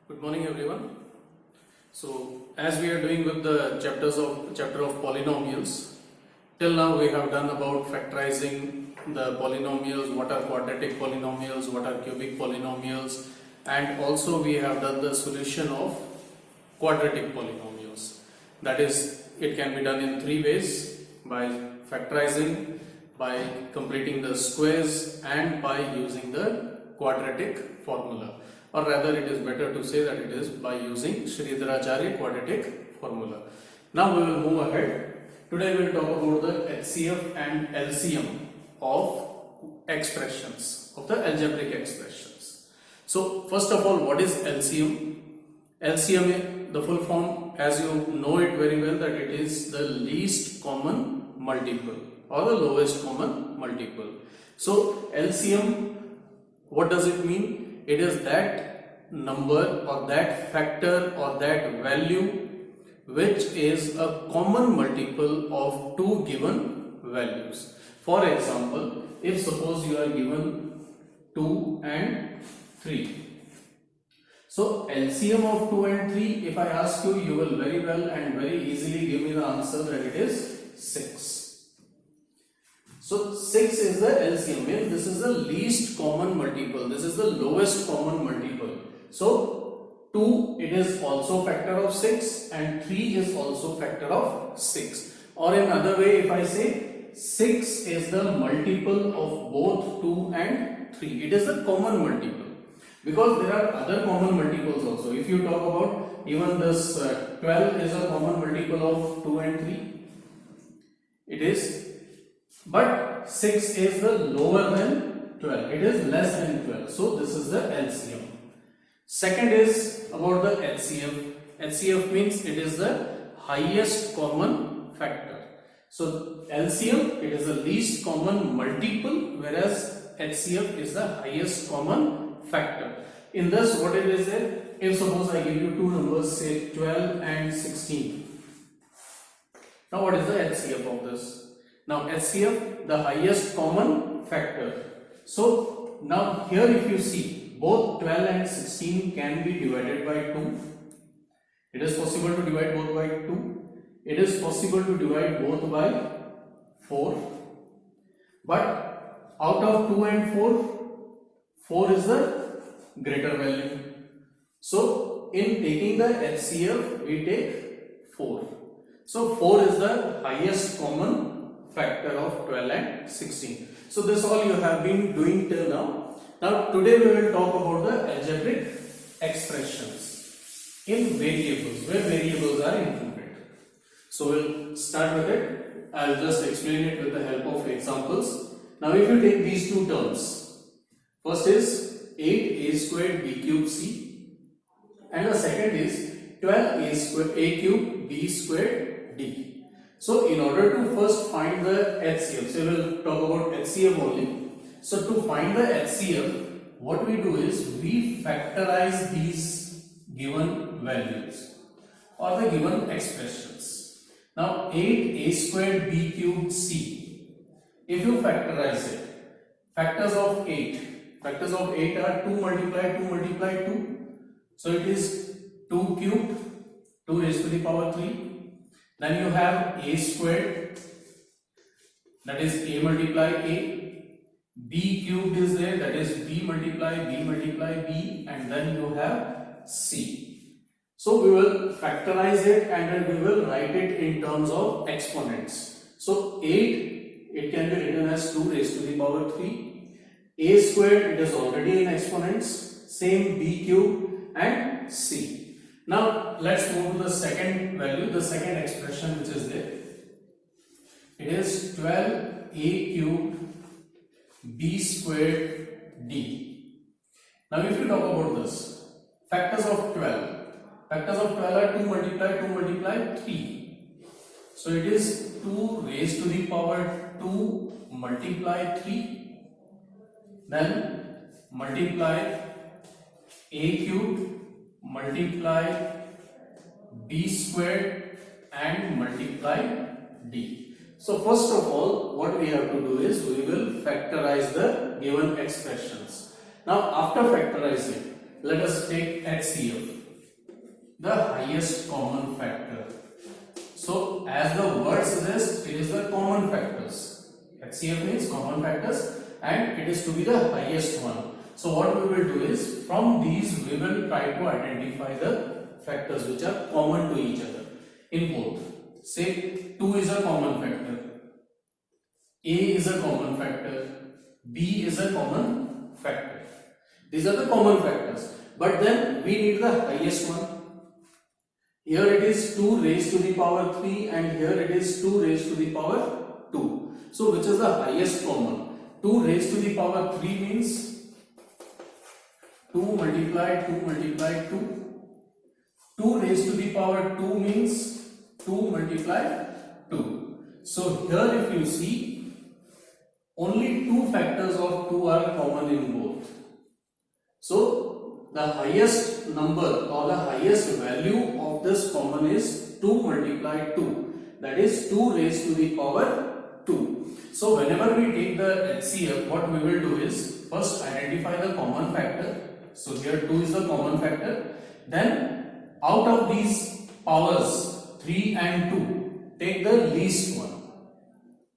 Good morning, everyone. So, as we are doing with the chapter of polynomials, till now we have done about factorizing the polynomials, what are quadratic polynomials, what are cubic polynomials, and also we have done the solution of quadratic polynomials. That is, it can be done in three ways: by factorizing, by completing the squares, and by using the quadratic formula. Or rather, it is better to say that it is by using Sridharacharya quadratic formula. Now we will move ahead. Today we will talk about the HCF and LCM of expressions, of the algebraic expressions. So first of all, what is LCM? LCM, the full form, as you know it very well, that it is the least common multiple or the lowest common multiple. So LCM, what does it mean? It is that number or that factor or that value which is a common multiple of two given values. For example, if suppose you are given 2 and 3. So LCM of 2 and 3, if I ask you, you will very well and very easily give me the answer that it is 6. So 6 is the LCM, means this is the least common multiple, this is the lowest common multiple. So 2, it is also factor of 6 and 3 is also factor of 6. Or in another way, if I say 6 is the multiple of both 2 and 3, it is a common multiple. Because there are other common multiples also. If you talk about even this 12 is a common multiple of 2 and 3, it is. But 6 is the lower than 12, it is less than 12. So this is the LCM. Second is about the HCF. HCF means it is the highest common factor. So LCM, it is the least common multiple, whereas HCF is the highest common factor. In this, what it is there? If suppose I give you two numbers, say 12 and 16. Now what is the HCF of this? Now HCF, the highest common factor. So now here if you see, both 12 and 16 can be divided by 2. It is possible to divide both by 2. It is possible to divide both by 4. But out of 2 and 4 is the greater value. So in taking the HCF, we take 4. So 4 is the highest common factor of 12 and 16. So this all you have been doing till now. Now today we will talk about the algebraic expressions in variables, where variables are included. So we'll start with it. I'll just explain it with the help of examples. Now if you take these two terms, first is 8a squared b cube c, and the second is 12a squared a cube b squared d. So in order to first find the HCF, so we will talk about HCF only. So to find the HCF, what we do is we factorize these given values or the given expressions. Now 8a squared b cubed c, if you factorize it, factors of 8 are 2 multiply 2. So it is 2 cubed, 2 raised to the power 3. Then you have a squared, that is a multiply a, b cubed is there, that is b multiply b, and then you have c. So we will factorize it and then we will write it in terms of exponents. So 8, it can be written as 2 raised to the power 3. A squared, it is already in exponents, same b cube and c. Now let's move to the second value, the second expression which is there. It is 12a cubed b squared d. Now if you talk about this, factors of 12 are 2 multiply 3. So it is 2 raised to the power 2 multiply 3, then multiply a cubed, multiply b squared, and multiply d. So first of all, what we have to do is we will factorize the given expressions. Now after factorizing, let us take HCF. the highest common factor. So as the word suggests, it is the common factors. HCF means common factors, and it is to be the highest one. So what we will do is, from these we will try to identify the factors which are common to each other in both. Say 2 is a common factor, A is a common factor, B is a common factor. These are the common factors. But then we need the highest one. Here it is 2 raised to the power 3 and here it is 2 raised to the power 2. So which is the highest common? 2 raised to the power 3 means 2 multiplied 2 multiplied 2. 2 raised to the power 2 means 2 multiplied 2. So here if you see, only 2 factors of 2 are common in both. So the highest number or the highest value of this common is 2 multiplied 2. That is 2 raised to the power 2. So whenever we take the HCF, what we will do is first identify the common factor. So here 2 is the common factor. Then out of these powers 3 and 2, take the least one.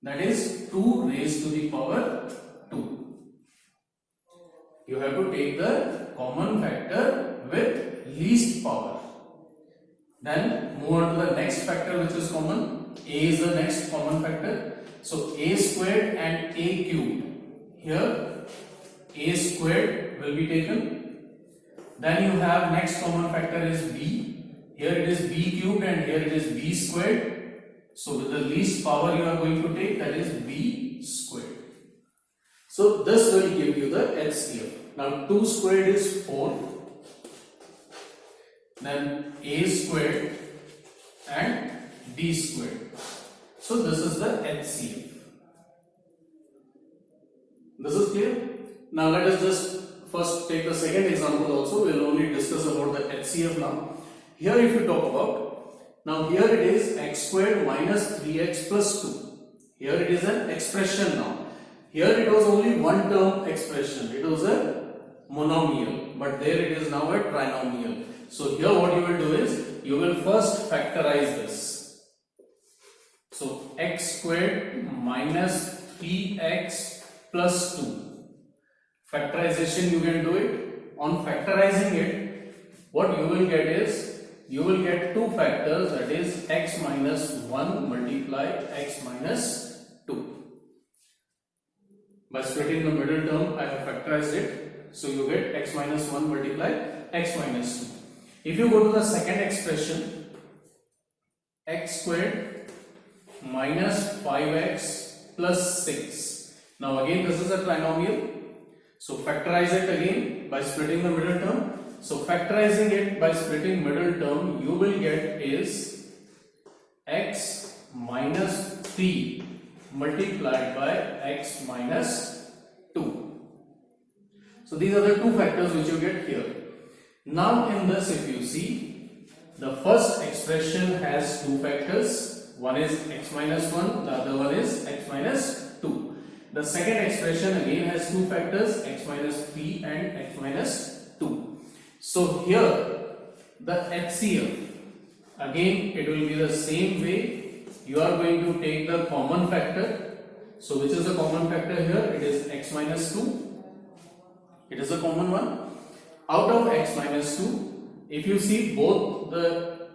That is 2 raised to the power 2. You have to take the common factor with least power. Then move on to the next factor which is common. A is the next common factor. So A squared and A cubed. Here A squared will be taken. Then you have next common factor is B. Here it is B cubed and here it is B squared. So with the least power you are going to take, that is B squared. So this will give you the HCF. Now 2 squared is 4. Then A squared and B squared. So this is the HCF. This is clear? Now let us just first take the second example also. We will only discuss about the HCF now. Here if you talk about, now here it is x squared minus 3x plus 2. Here it is an expression now. Here it was only one term expression. It was a monomial. But there it is now a trinomial. So here what you will do is, you will first factorize this. So x squared minus 3x plus 2. Factorization you can do it. On factorizing it, what you will get is, you will get two factors, that is x minus 1 multiplied x minus 2. By splitting the middle term, I have factorized it. So you get x minus 1 multiplied x minus 2. If you go to the second expression, x squared minus 5x plus 6. Now again this is a trinomial. So factorize it again by splitting the middle term. So factorizing it by splitting middle term, you will get is x minus 3 multiplied by x minus 2. So these are the two factors which you get here. Now in this, if you see, the first expression has two factors. One is x minus 1, the other one is x minus 2. The second expression again has two factors, x minus 3 and x minus 2. So here the HCF, again it will be the same way. You are going to take the common factor. So which is the common factor here? It is x minus 2. It is a common one. Out of x minus 2, if you see both the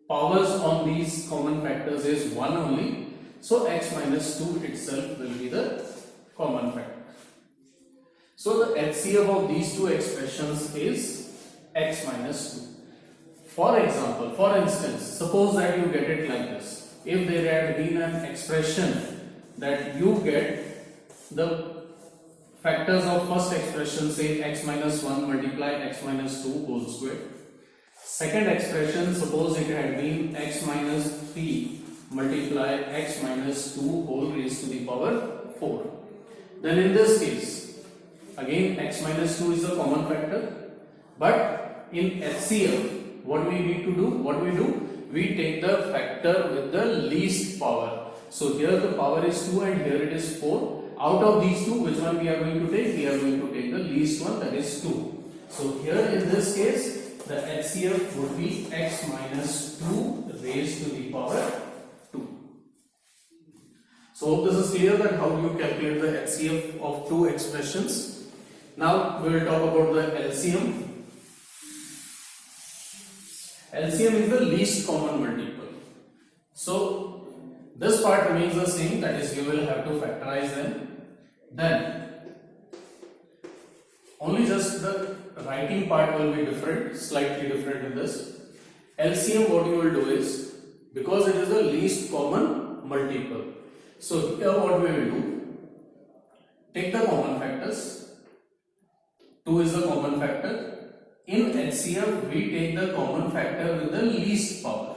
powers on these common factors is 1 only. So x minus 2 itself will be the common factor. So the HCF of these two expressions is x minus 2. For example, for instance, suppose that you get it like this. If there had been an expression that you get the factors of first expression, say x minus 1 multiply x minus 2 whole square. Second expression, suppose it had been x minus 3 multiply x minus 2 whole raised to the power 4. Then in this case, again x minus 2 is the common factor. But in HCF, what we need to do? What we do? We take the factor with the least power. So here the power is 2 and here it is 4. Out of these two, which one we are going to take? We are going to take the least one, that is 2. So here in this case, the HCF would be x minus 2 raised to the power 2. So hope this is clear that how you calculate the HCF of two expressions. Now we will talk about the LCM. LCM is the least common multiple. So this part remains the same, that is you will have to factorize them. Then only just the writing part will be different, slightly different in this. LCM, what you will do is, because it is the least common multiple, so here what we will do, take the common factors. 2 is the common factor. In HCF we take the common factor with the least power,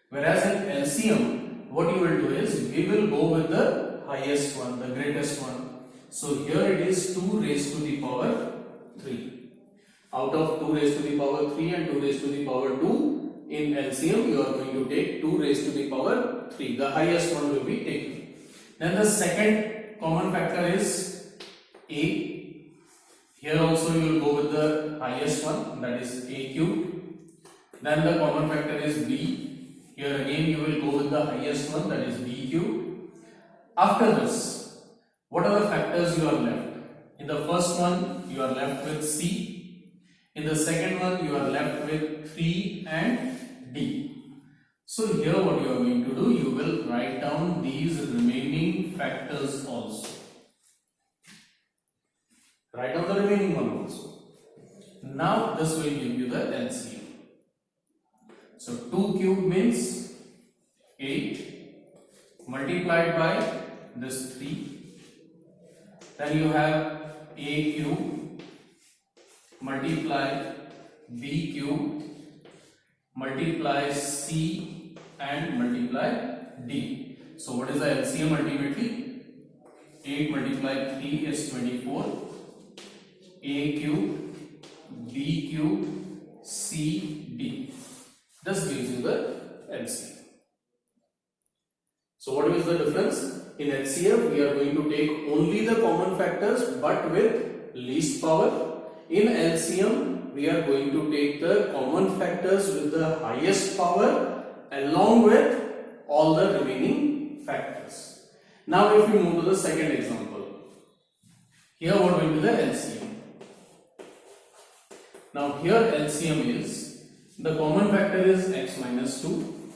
whereas in LCM what you will do is we will go with the highest one, the greatest one. So here it is 2 raised to the power 3. Out of 2 raised to the power 3 and 2 raised to the power 2, in LCM you are going to take 2 raised to the power 3. The highest one will be taken. Then the second common factor is A. Here also you will go with the highest one, that is A cubed. Then the common factor is B. Here again you will go with the highest one, that is B cubed. After this, what are the factors you are left? In the first one you are left with C. In the second one you are left with 3 and D. So here what you are going to do, you will write down these remaining factors also. Write down the remaining one also. Now this will give you the LCM. So 2 cubed means 8 multiplied by this 3. Then you have A cube multiply B cube multiply C and multiply D. So what is the LCM ultimately? 8 multiplied 3 is 24. A cube, B cube, C, D. This gives you the LCM. So what is the difference? In HCF we are going to take only the common factors but with least power. In LCM we are going to take the common factors with the highest power along with all the remaining factors. Now if we move to the second example, here what will be the LCM? Now here LCM is, the common factor is x minus 2.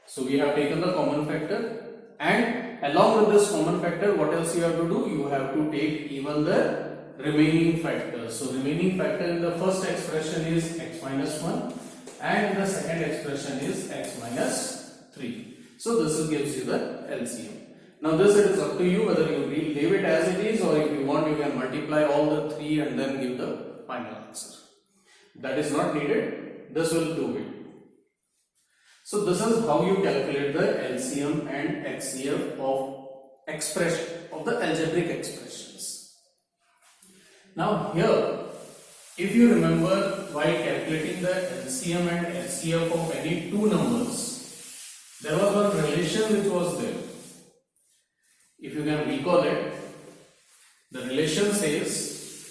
So we have taken the common factor, and along with this common factor what else you have to do? You have to take even the remaining factors. So remaining factor in the first expression is x minus 1 and in the second expression is x minus 3. So this gives you the LCM. Now this it is up to you whether you leave it as it is, or if you want you can multiply all the 3 and then give the final answer. That is not needed, this will do it. So this is how you calculate the LCM and HCF of the algebraic expressions. Now here, if you remember, while calculating the LCM and HCF of any two numbers, there was one relation which was there. If you can recall it, the relation says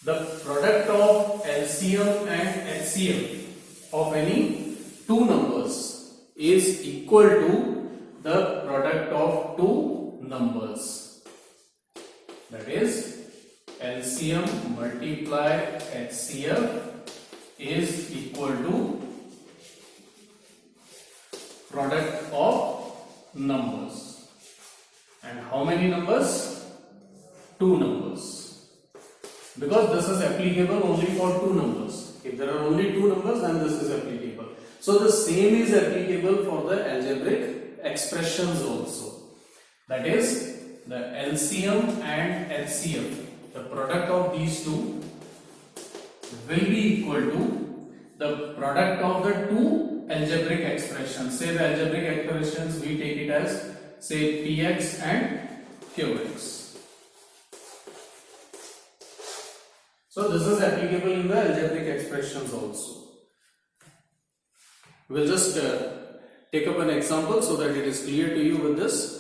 the product of LCM and HCF of any two numbers is equal to the product of two numbers. That is, LCM multiply HCF is equal to product of numbers. And how many numbers? Two numbers. Because this is applicable only for two numbers. If there are only two numbers, then this is applicable. So the same is applicable for the algebraic expressions also. That is, the LCM and HCF, the product of these two will be equal to the product of the two algebraic expressions. Say the algebraic expressions, we take it as say Px and Qx. So this is applicable in the algebraic expressions also. We'll just take up an example so that it is clear to you with this.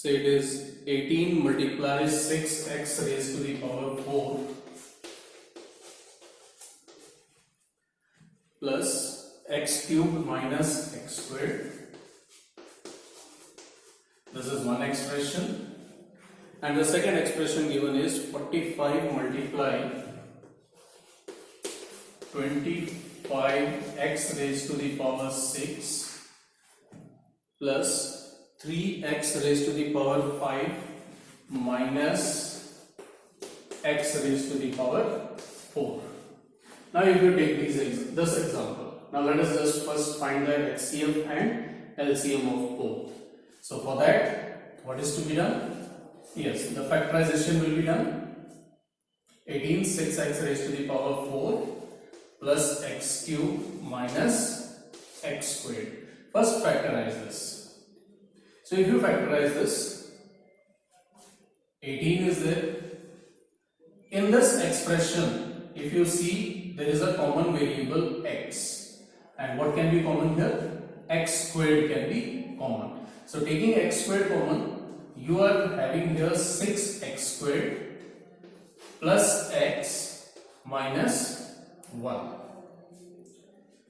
So it is 18 multiplies 6x raised to the power 4 plus x cubed minus x squared. This is one expression. And the second expression given is 45 multiply 25x raised to the power 6 plus 3x raised to the power 5 minus x raised to the power 4. Now if you take this example, now let us just first find the HCF and LCM of both. So for that, what is to be done? Yes, the factorization will be done. 18 6x raised to the power 4 plus x cubed minus x squared. First factorize this. So if you factorize this, 18 is there. In this expression, if you see, there is a common variable x. And what can be common here? X squared can be common. So taking x squared common, you are having here 6x squared plus x minus 1.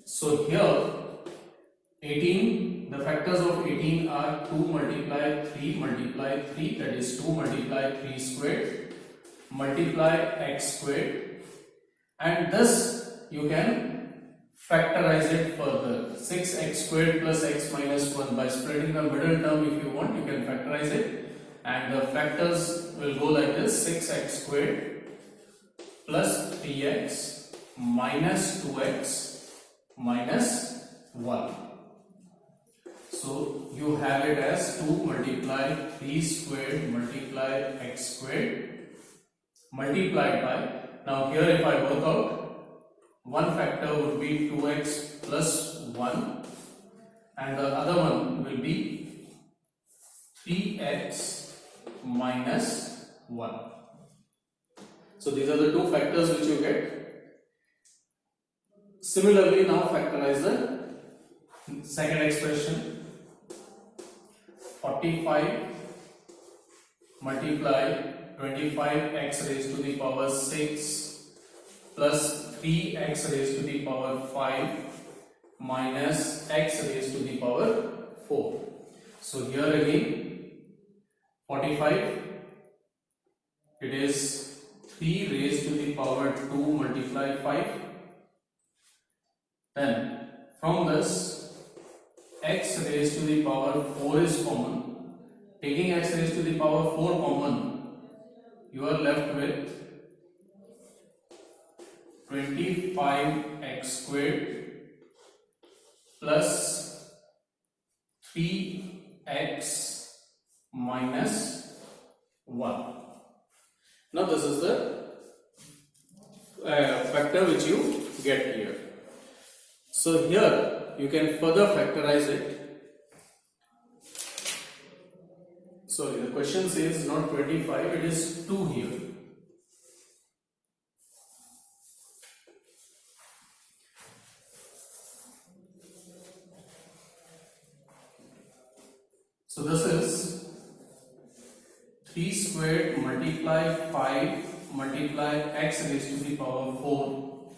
So here 18, the factors of 18 are 2 multiply 3 multiply 3, that is 2 multiply 3 squared multiply x squared, and this you can factorize it further. 6x squared plus x minus 1, by spreading the middle term if you want, you can factorize it, and the factors will go like this: 6x squared plus 3x minus 2x minus 1. So you have it as 2 multiply 3 squared multiply x squared multiplied by, now here if I work out, one factor would be 2x plus 1 and the other one will be 3x minus 1. So these are the two factors which you get. Similarly, now factorize the second expression. 45 multiply 25x raised to the power 6 plus 3x raised to the power 5 minus x raised to the power 4. So here again 45, it is 3 raised to the power 2 multiply 5. Then from this x raised to the power 4 is common. Taking x raised to the power 4 common, you are left with 25x squared plus 3x minus 1. Now this is the factor which you get here. So here you can further factorize it. Sorry, the question says not 25, it is 2 here. So this is 3 squared multiply 5 multiply x raised to the power 4.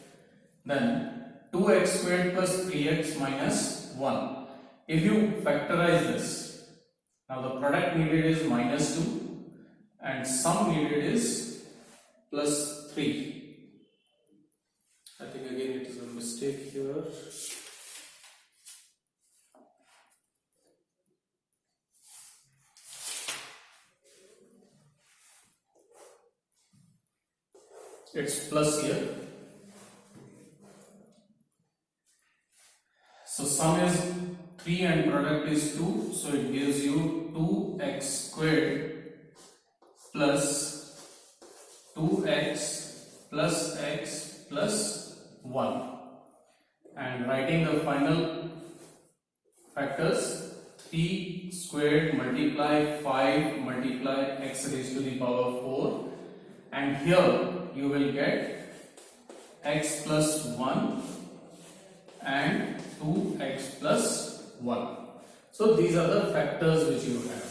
Then 2x squared plus 3x minus 1. If you factorize this, now the product needed is minus 2 and sum needed is plus 3. I think again it is a mistake here. It's plus here. So sum is 3 and product is 2, so it gives you 2x squared plus 2x plus x plus 1, and writing the final factors, 3 squared multiply 5 multiply x raised to the power 4, and here you will get x plus 1 and 2x plus 1. So these are the factors which you have.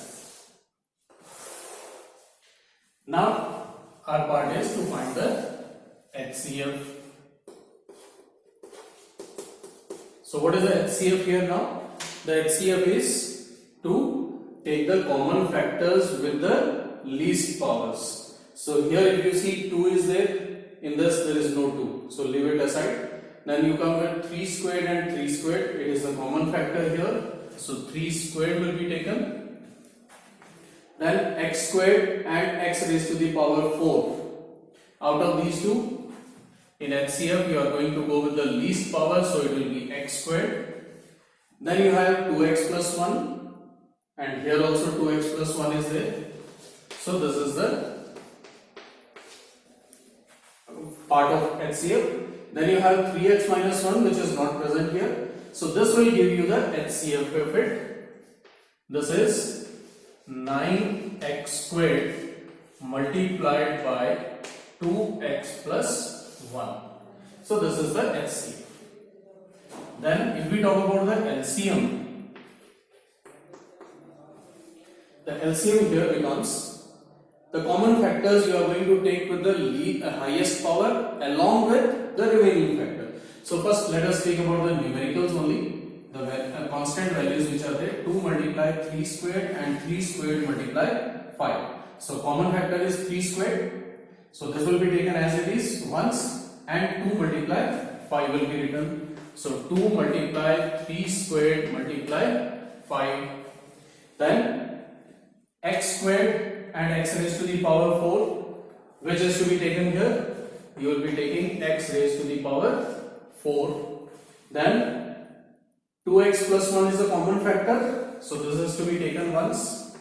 Now our part is to find the HCF. So what is the HCF here now? The HCF is to take the common factors with the least powers. So here if you see 2 is there, in this there is no 2. So leave it aside. Then you come with 3 squared and 3 squared. It is the common factor here. So 3 squared will be taken. Then x squared and x raised to the power 4. Out of these two, in HCF you are going to go with the least power, so it will be x squared. Then you have 2x plus 1, and here also 2x plus 1 is there. So this is the part of HCF. Then you have 3x minus 1, which is not present here. So this will give you the HCF of it. This is 9x squared multiplied by 2x plus 1. So this is the HCF. Then if we talk about the LCM here becomes the common factors you are going to take with the highest power along with the remaining factor. So first let us think about the numericals only, the constant values which are there. 2 multiply 3 squared and 3 squared multiply 5. So common factor is 3 squared. So this will be taken as it is once, and 2 multiply 5 will be written. So 2 multiply 3 squared multiply 5. Then x squared and x raised to the power 4, which is to be taken here. You will be taking x raised to the power 4. Then 2x plus 1 is a common factor. So this is to be taken once.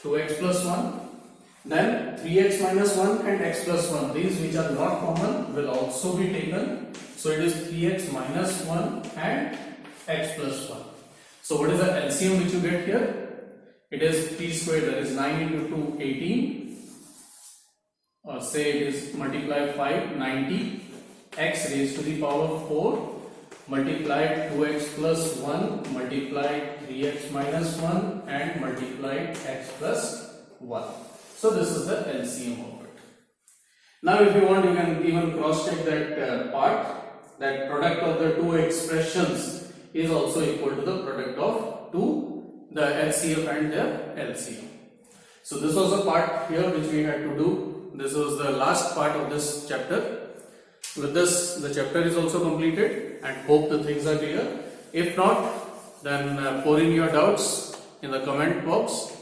2x plus 1. Then 3x minus 1 and x plus 1, these which are not common will also be taken. So it is 3x minus 1 and x plus 1. So what is the LCM which you get here? It is 3 squared, that is 9 into 2, 18. Or say it is multiply 5, 90. X raised to the power 4 multiplied 2x plus 1 multiplied 3x minus 1 and multiplied x plus 1. So this is the LCM of it. Now if you want, you can even cross check that part, that product of the two expressions is also equal to the product of the HCF and the LCM. So this was the part here which we had to do. This was the last part of this chapter. With this, the chapter is also completed, and hope the things are clear. If not, then pour in your doubts in the comment box.